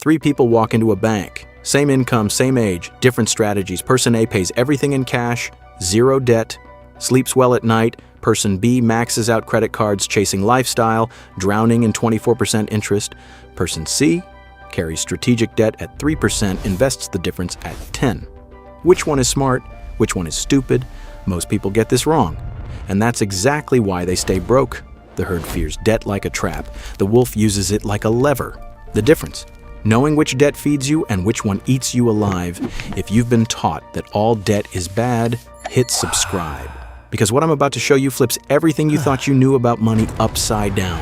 Three people walk into a bank. Same income, same age, different strategies. Person A pays everything in cash, zero debt, sleeps well at night. Person B maxes out credit cards, chasing lifestyle, drowning in 24% interest. Person C carries strategic debt at 3%, invests the difference at 10%. Which one is smart? Which one is stupid? Most people get this wrong. And that's exactly why they stay broke. The herd fears debt like a trap. The wolf uses it like a lever. The difference: knowing which debt feeds you and which one eats you alive. If you've been taught that all debt is bad, hit subscribe. Because what I'm about to show you flips everything you thought you knew about money upside down.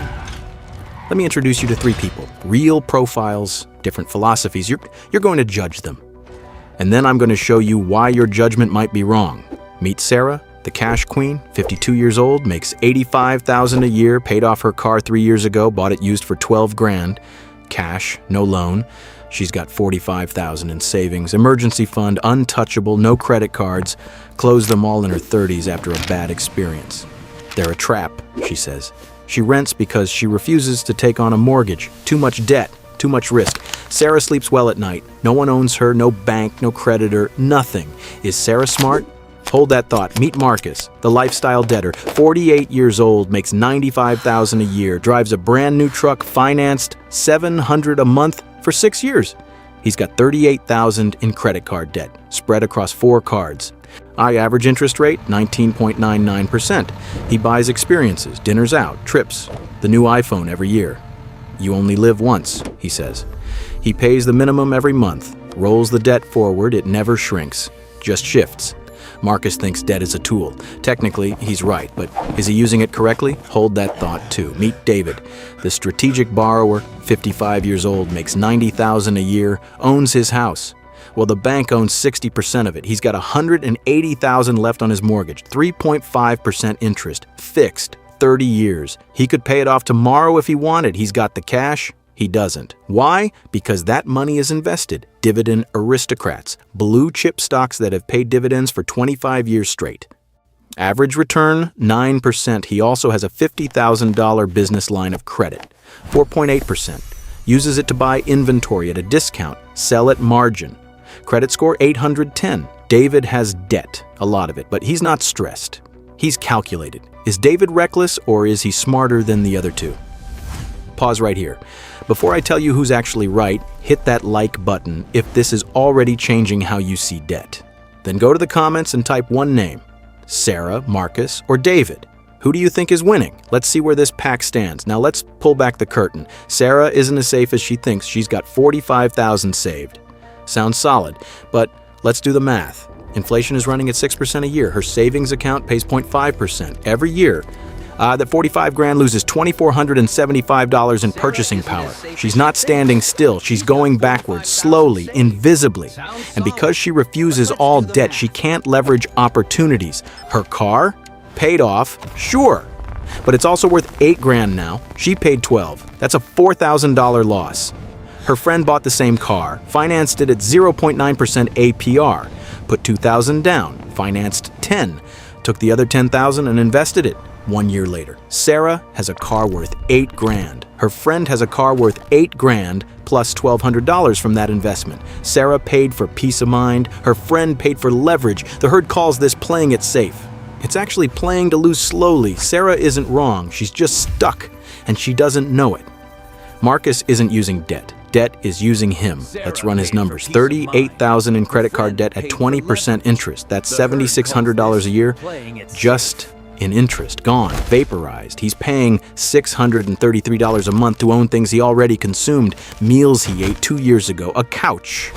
Let me introduce you to three people. Real profiles, different philosophies. You're going to judge them. And then I'm going to show you why your judgment might be wrong. Meet Sarah, the cash queen, 52 years old, makes $85,000 a year, paid off her car 3 years ago, bought it used for $12 grand. Cash, no loan. She's got $45,000 in savings, emergency fund, untouchable, no credit cards. Closed them all in her 30s after a bad experience. They're a trap, she says. She rents because she refuses to take on a mortgage. Too much debt, too much risk. Sarah sleeps well at night. No one owns her, no bank, no creditor, nothing. Is Sarah smart? Hold that thought. Meet Marcus, the lifestyle debtor, 48 years old, makes $95,000 a year, drives a brand new truck, financed $700 a month for 6 years. He's got $38,000 in credit card debt, spread across 4 cards. Average interest rate, 19.99%. He buys experiences, dinners out, trips, the new iPhone every year. You only live once, he says. He pays the minimum every month, rolls the debt forward, it never shrinks, just shifts. Marcus thinks debt is a tool. Technically, he's right, but is he using it correctly? Hold that thought too. Meet David, the strategic borrower, 55 years old, makes $90,000 a year, owns his house. Well, the bank owns 60% of it. He's got $180,000 left on his mortgage, 3.5% interest, fixed, 30 years. He could pay it off tomorrow if he wanted. He's got the cash. He doesn't. Why? Because that money is invested. Dividend aristocrats, blue chip stocks that have paid dividends for 25 years straight. Average return, 9%. He also has a $50,000 business line of credit, 4.8%. Uses it to buy inventory at a discount, sell at margin. Credit score 810. David has debt, a lot of it, but he's not stressed. He's calculated. Is David reckless or is he smarter than the other two? Pause right here. Before I tell you who's actually right, hit that like button if this is already changing how you see debt. Then go to the comments and type one name: Sarah, Marcus, or David. Who do you think is winning? Let's see where this pack stands. Now let's pull back the curtain. Sarah isn't as safe as she thinks. She's got $45,000 saved. Sounds solid, but let's do the math. Inflation is running at 6% a year. Her savings account pays 0.5% every year. That 45 grand loses $2,475 in purchasing power. She's not standing still. She's going backwards, slowly, invisibly. And because she refuses all debt, she can't leverage opportunities. Her car? Paid off, sure. But it's also worth 8 grand now. She paid 12. That's a $4,000 loss. Her friend bought the same car, financed it at 0.9% APR, put $2,000 down, financed 10, took the other $10,000 and invested it. 1 year later, Sarah has a car worth 8 grand. Her friend has a car worth 8 grand plus $1,200 from that investment. Sarah paid for peace of mind. Her friend paid for leverage. The herd calls this playing it safe. It's actually playing to lose slowly. Sarah isn't wrong. She's just stuck, and she doesn't know it. Marcus isn't using debt. Debt is using him. Let's run his numbers. $38,000 in credit card debt at 20% interest. That's $7,600 a year. Just in interest, gone, vaporized. He's paying $633 a month to own things he already consumed, meals he ate 2 years ago, a couch,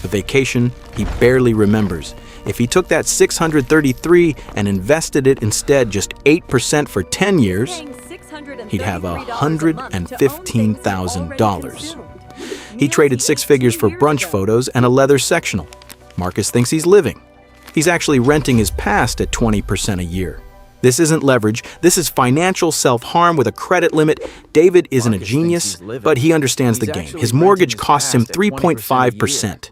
a vacation he barely remembers. If he took that $633 and invested it instead just 8% for 10 years, he'd have $115,000. He traded 6 figures for brunch photos and a leather sectional. Marcus thinks he's living. He's actually renting his past at 20% a year. This isn't leverage. This is financial self-harm with a credit limit. David isn't a genius, but he understands the game. His mortgage costs him 3.5%.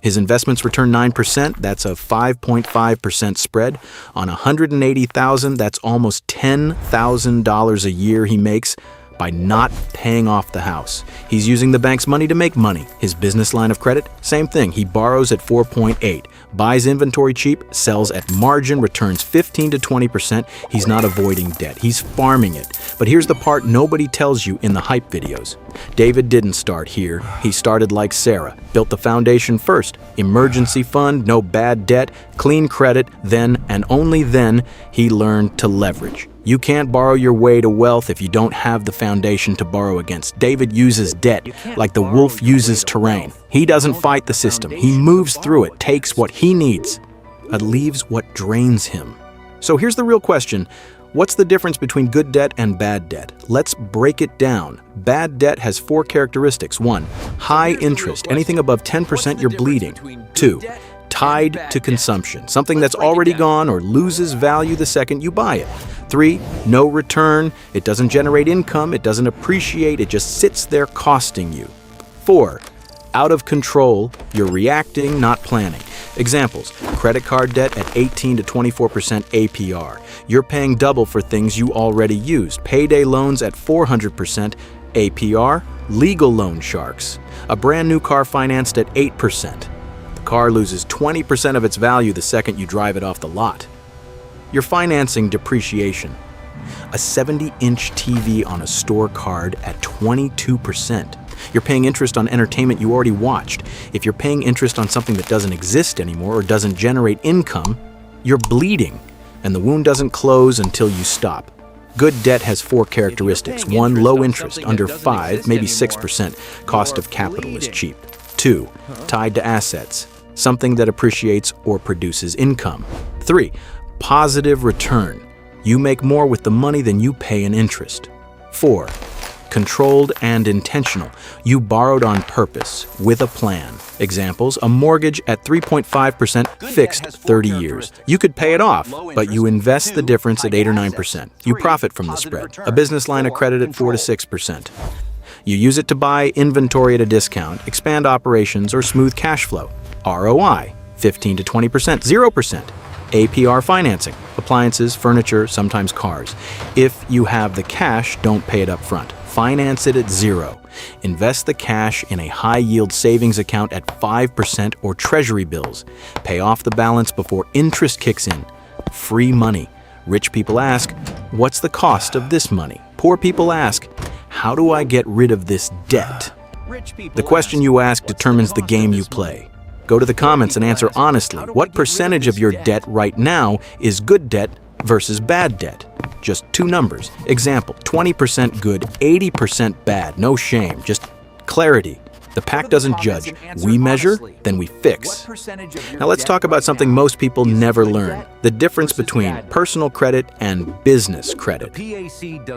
His investments return 9%. That's a 5.5% spread. On $180,000, that's almost $10,000 a year he makes. by not paying off the house. He's using the bank's money to make money. His business line of credit, same thing. He borrows at 4.8, buys inventory cheap, sells at margin, returns 15 to 20%. He's not avoiding debt. He's farming it. But here's the part nobody tells you in the hype videos. David didn't start here. He started like Sarah, built the foundation first. Emergency fund, no bad debt, clean credit, then and only then he learned to leverage. You can't borrow your way to wealth if you don't have the foundation to borrow against. David uses debt like the wolf uses terrain. He doesn't fight the system. He moves through it, takes what he needs, and leaves what drains him. So here's the real question. What's the difference between good debt and bad debt? Let's break it down. Bad debt has 4 characteristics. 1, high interest. Anything above 10%, you're bleeding. 2, tied to consumption. Something that's already gone or loses value the second you buy it. 3, no return. It doesn't generate income. It doesn't appreciate. It just sits there costing you. 4, out of control. You're reacting, not planning. Examples: credit card debt at 18 to 24% APR. You're paying double for things you already used. Payday loans at 400% APR. Legal loan sharks. A brand new car financed at 8%. The car loses 20% of its value the second you drive it off the lot. You're financing depreciation. A 70-inch TV on a store card at 22%. You're paying interest on entertainment you already watched. If you're paying interest on something that doesn't exist anymore or doesn't generate income, you're bleeding, and the wound doesn't close until you stop. Good debt has 4 characteristics. 1, low interest, under 5, maybe 6%. Cost of capital is cheap. 2, tied to assets, something that appreciates or produces income. 3, positive return. You make more with the money than you pay in interest. 4, controlled and intentional. You borrowed on purpose, with a plan. Examples: a mortgage at 3.5% fixed 30 years. You could pay it off, but you invest the difference at 8 or 9%. You profit from the spread. A business line of credit at 4 to 6%. You use it to buy inventory at a discount, expand operations, or smooth cash flow. ROI, 15 to 20%, 0%. APR financing, appliances, furniture, sometimes cars. If you have the cash, don't pay it up front. Finance it at 0. Invest the cash in a high-yield savings account at 5% or treasury bills. Pay off the balance before interest kicks in. Free money. Rich people ask, what's the cost of this money? Poor people ask, how do I get rid of this debt? The question you ask determines the game you play. Go to the comments and answer honestly. What percentage of your debt right now is good debt versus bad debt? Just 2 numbers. Example: 20% good, 80% bad. No shame, just clarity. The pack doesn't judge. We measure, then we fix. Now let's talk about something most people never learn: the difference between personal credit and business credit.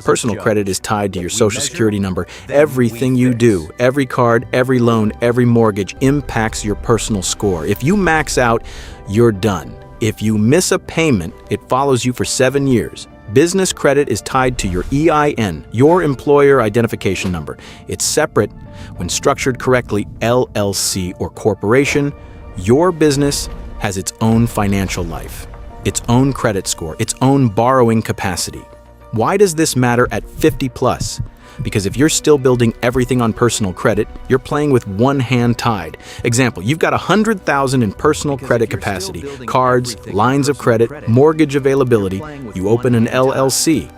Personal credit is tied to your Social Security number. Everything you do, every card, every loan, every mortgage impacts your personal score. If you max out, you're done. If you miss a payment, it follows you for 7 years. Business credit is tied to your EIN, your employer identification number. It's separate. When structured correctly, LLC or corporation, your business has its own financial life, its own credit score, its own borrowing capacity. Why does this matter at 50 plus? Because if you're still building everything on personal credit, you're playing with one hand tied. Example: you've got $100,000 in personal credit capacity, cards, lines of credit, mortgage availability. You open an LLC.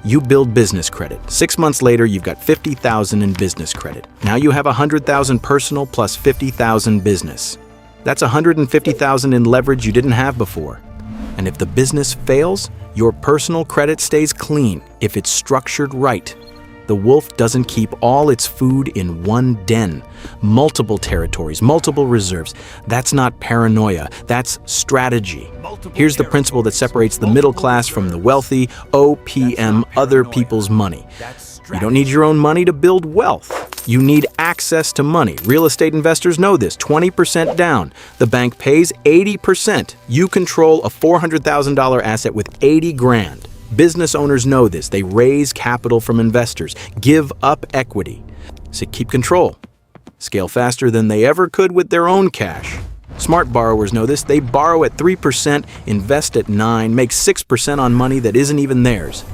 You build business credit. 6 months later, you've got $50,000 in business credit. Now you have $100,000 personal plus $50,000 business. That's $150,000 in leverage you didn't have before. And if the business fails, your personal credit stays clean if it's structured right. The wolf doesn't keep all its food in one den. Multiple territories, multiple reserves. That's not paranoia, that's strategy. Here's the principle that separates the middle class from the wealthy: OPM, other people's money. You don't need your own money to build wealth. You need access to money. Real estate investors know this. 20% down. The bank pays 80%. You control a $400,000 asset with 80 grand. Business owners know this. They raise capital from investors, give up equity. So keep control. Scale faster than they ever could with their own cash. Smart borrowers know this. They borrow at 3%, invest at 9%, make 6% on money that isn't even theirs.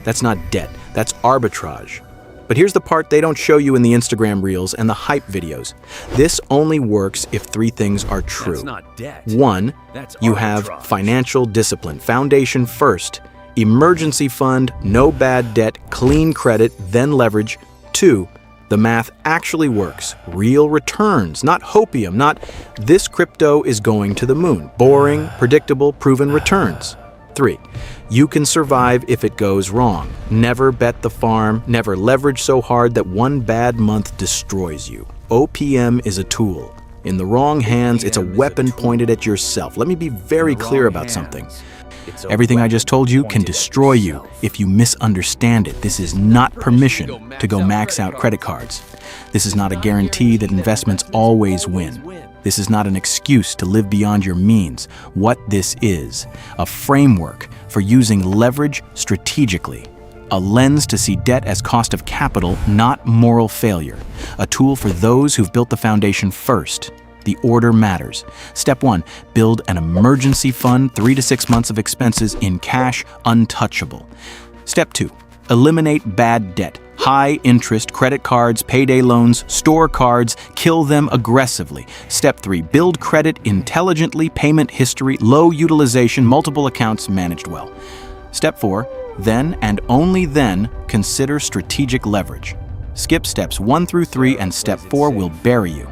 That's not debt. That's arbitrage. But here's the part they don't show you in the Instagram reels and the hype videos. This only works if three things are true. That's not debt. 1. That's You have arbitrage. financial discipline. Foundation first. Emergency fund, no bad debt, clean credit, then leverage. 2. The math actually works. Real returns, not hopium, not this crypto is going to the moon. Boring, predictable, proven returns. 3. You can survive if it goes wrong. Never bet the farm, never leverage so hard that one bad month destroys you. OPM is a tool. In the wrong hands, it's a weapon pointed at yourself. Let me be very clear about something. Everything I just told you can destroy you if you misunderstand it. This is not permission to go max out credit cards. This is not a guarantee that investments always win. This is not an excuse to live beyond your means. What this is, a framework for using leverage strategically. A lens to see debt as cost of capital, not moral failure. A tool for those who've built the foundation first. The order matters. Step 1, build an emergency fund, 3 to 6 months of expenses in cash, untouchable. Step 2, eliminate bad debt. High interest, credit cards, payday loans, store cards, kill them aggressively. Step 3, build credit intelligently, payment history, low utilization, multiple accounts managed well. Step 4, then and only then consider strategic leverage. Skip steps 1 through 3 and step 4 will bury you.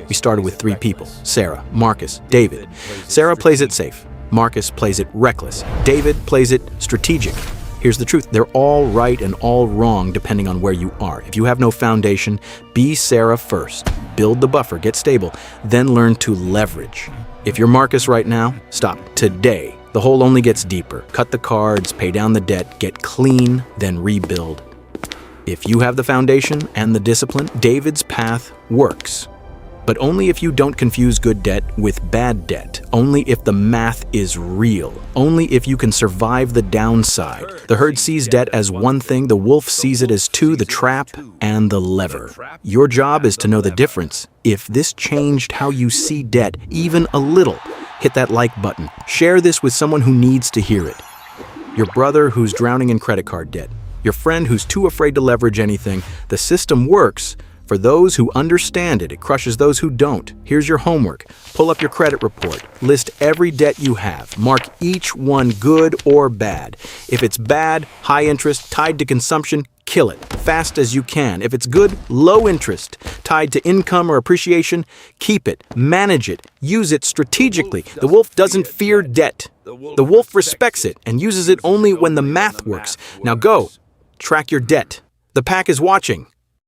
We started with 3 people, Sarah, Marcus, David. Sarah plays it safe. Marcus plays it reckless. David plays it strategic. Here's the truth. They're all right and all wrong depending on where you are. If you have no foundation, be Sarah first. Build the buffer, get stable, then learn to leverage. If you're Marcus right now, stop today. The hole only gets deeper. Cut the cards, pay down the debt, get clean, then rebuild. If you have the foundation and the discipline, David's path works. But only if you don't confuse good debt with bad debt. Only if the math is real. Only if you can survive the downside. The herd sees debt as one thing, the wolf sees it as 2, the trap and the lever. Your job is to know the difference. If this changed how you see debt, even a little, hit that like button. Share this with someone who needs to hear it. Your brother who's drowning in credit card debt. Your friend who's too afraid to leverage anything. The system works. For those who understand it, it crushes those who don't. Here's your homework. Pull up your credit report. List every debt you have. Mark each one good or bad. If it's bad, high interest, tied to consumption, kill it fast as you can. If it's good, low interest, tied to income or appreciation, keep it, manage it, use it strategically. The wolf doesn't fear debt. The wolf respects it and uses it only when the math works. Now go, track your debt. The pack is watching.